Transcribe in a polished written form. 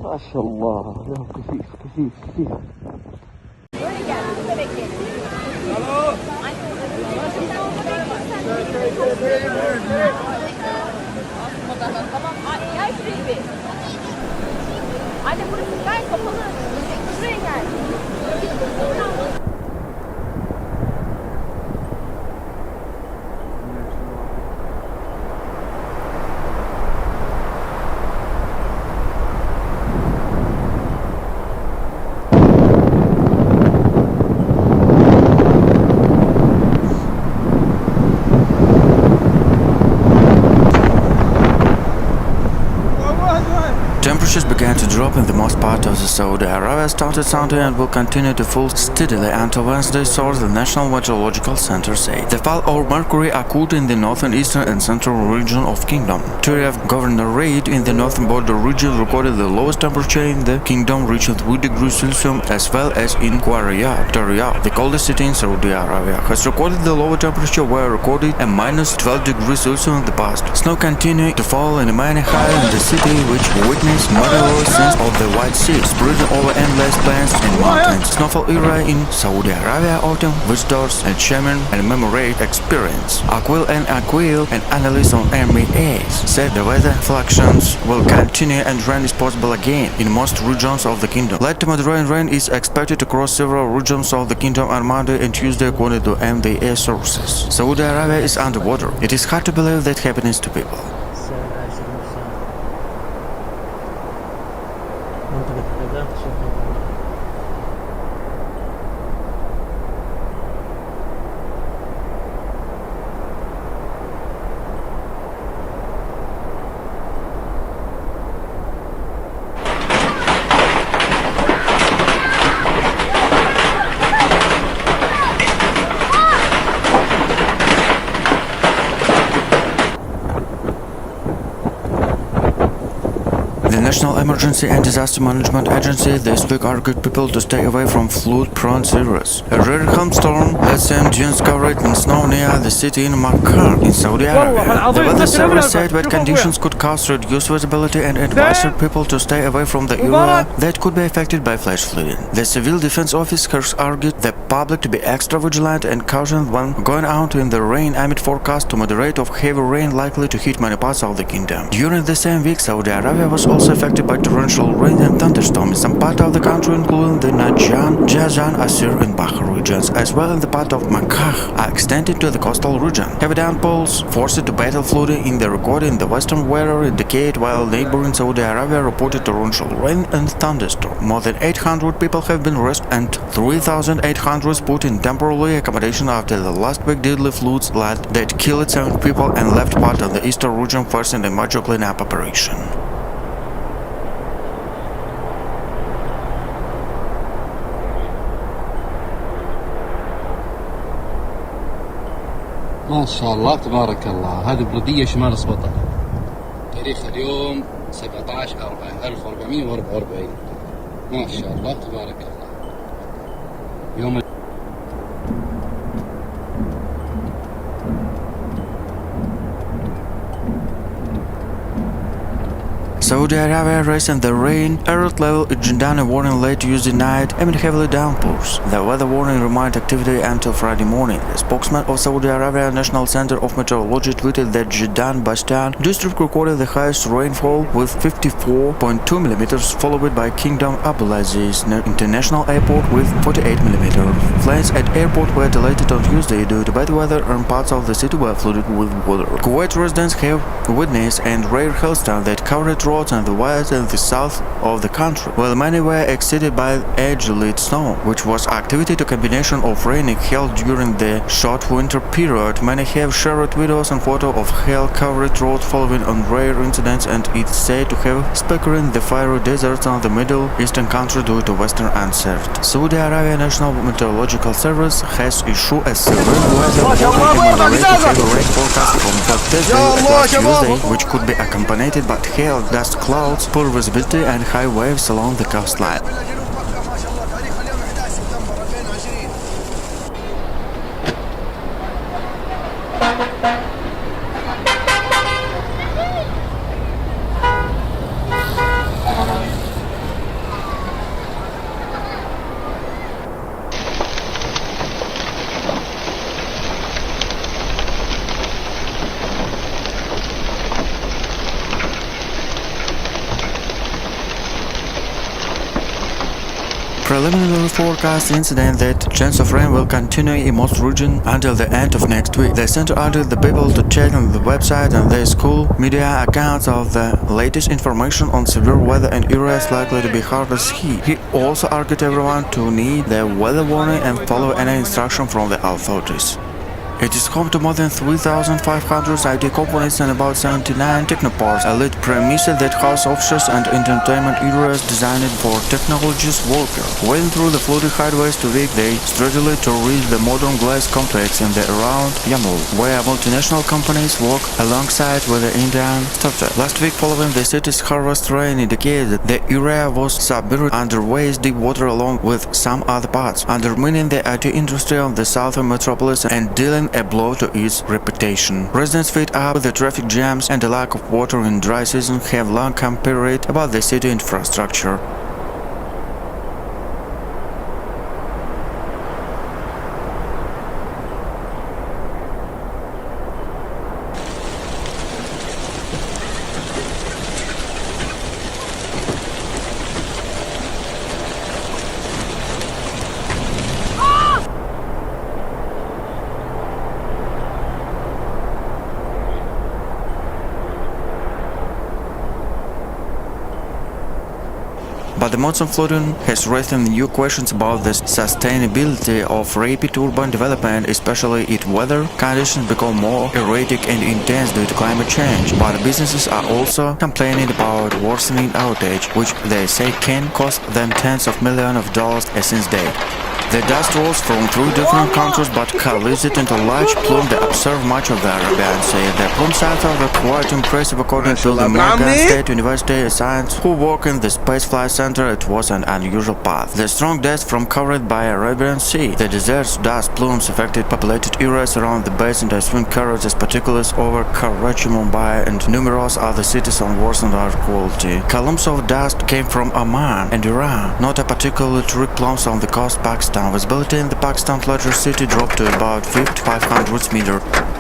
Maşallah. Ya kıfif kıfif kıfif. Böyle gel, burada bekleyelim. Alo. Tamam, gel şuraya bir. Anne burası gayet kapalı. Şuraya gel. Temperatures began to drop in the most part of the Saudi Arabia started Sunday and will continue to fall steadily until Wednesday, source the National Meteorological Center said. The fall of mercury occurred in the northern, eastern and central region of Kingdom. Turaif Governorate in the northern border region recorded the lowest temperature in the kingdom, reaching 3 degrees Celsius, as well as in Qurayyat, the coldest city in Saudi Arabia, has recorded the lower temperature were recorded at minus 12 degrees Celsius in the past. Snow continued to fall in many high in the city, which witnessed moderate scenes of the White Sea, spreading over endless plains and mountains. Snowfall era in Saudi Arabia autumn visitors and chairmen and commemorate experience. Al-Aqeel, an analyst on MEAs, said the weather fluctuations will continue and rain is possible again in most regions of the kingdom. Light to moderate rain is expected to cross several regions of the kingdom on Monday and Tuesday according to MEA sources. Saudi Arabia is underwater. It is hard to believe that happens to people. The National Emergency and Disaster Management Agency this week urged people to stay away from flood-prone areas. A rare hailstorm had sent dunes covered in snow near the city in Makkah in Saudi Arabia. The weather service said wet conditions could cause reduced visibility and advised people to stay away from the area that could be affected by flash flooding. The Civil Defense Office has argued the public to be extra vigilant and cautioned when going out in the rain amid forecast to moderate of heavy rain likely to hit many parts of the kingdom. During the same week, Saudi Arabia was also affected by torrential rain and thunderstorms in some part of the country, including the Najran, Jazan, Asir and Bahar regions, as well as the part of Makkah, are extended to the coastal region. Heavy downpours forced to battle flooding in the record in the western weather indicate, while neighboring Saudi Arabia reported torrential rain and thunderstorm. More than 800 people have been rescued and 3,800 put in temporary accommodation after the last week deadly floods that killed 7 people and left part of the eastern region forcing a major cleanup operation. ما شاء الله تبارك الله. هذه بلدية شمال سبطة. تاريخ اليوم 17/4/1444. ما شاء الله تبارك الله. يوم Saudi Arabia raising the rain. Alert level Jindani warning late Tuesday night amid heavily downpours. The weather warning remained activity until Friday morning. The spokesman of Saudi Arabia National Center of Meteorology tweeted that Jiddan Bastan district recorded the highest rainfall with 54.2 millimeters, followed by Kingdom Abdulaziz International Airport with 48 millimeters. Flights at airport were delayed on Tuesday due to bad weather and parts of the city were flooded with water. Kuwait residents have witnessed a rare hailstorm that covered roads in the west and the south of the country, while many were exceeded by edge-lit snow, which was activity to combination of rain and hail during the short winter period. Many have shared videos and photos of hail-covered roads following on rare incidents, and it's said to have speckled the fiery deserts on the Middle Eastern country due to western uncertainty. Saudi Arabia National Meteorological Service has issued a severe weather warning and moderate heavy rain forecast from Thursday to Tuesday, which could be accompanied by hail, dust clouds, poor visibility and high waves along the coastline. preliminary forecast incident that chance of rain will continue in most regions until the end of next week. The center urged the people to check on the website and their school media accounts of the latest information on severe weather in areas likely to be hardest hit. He also urged everyone to need the weather warning and follow any instruction from the authorities. It is home to more than 3,500 IT companies and about 79 technoparks, elite premises that house offices and entertainment areas designed for technologies workers. Wading through the flooded highways to Vic, they strategically to reach the modern glass complex in the around Yamul, where multinational companies work alongside with the Indian startup. Last week, following the city's harvest rain indicated that the area was submerged under waist deep water along with some other parts, undermining the IT industry of the southern metropolis and dealing a blow to its reputation. Residents fed up with the traffic jams and the lack of water in dry season have long complained about the city infrastructure. But the monsoon flooding has raised new questions about the sustainability of rapid urban development, especially if weather conditions become more erratic and intense due to climate change. But businesses are also complaining about worsening outage, which they say can cost them tens of millions of dollars since day. The dust rolls from 3 different countries but coalesced into a large plume that observed much of the Arabian Sea. The plume size are quite impressive according to the American State University of Science who work in the Space Flight Center. It was an unusual path. The strong dust from covered by Arabian Sea. The desert's dust plumes affected populated areas around the basin that swing carried as particulars over Karachi, Mumbai and numerous other cities on worsened air quality. Columns of dust came from Oman and Iran, not a particularly thick plumes on the coast of Pakistan. Visibility in the Pakistan's largest city dropped to about 500 meters.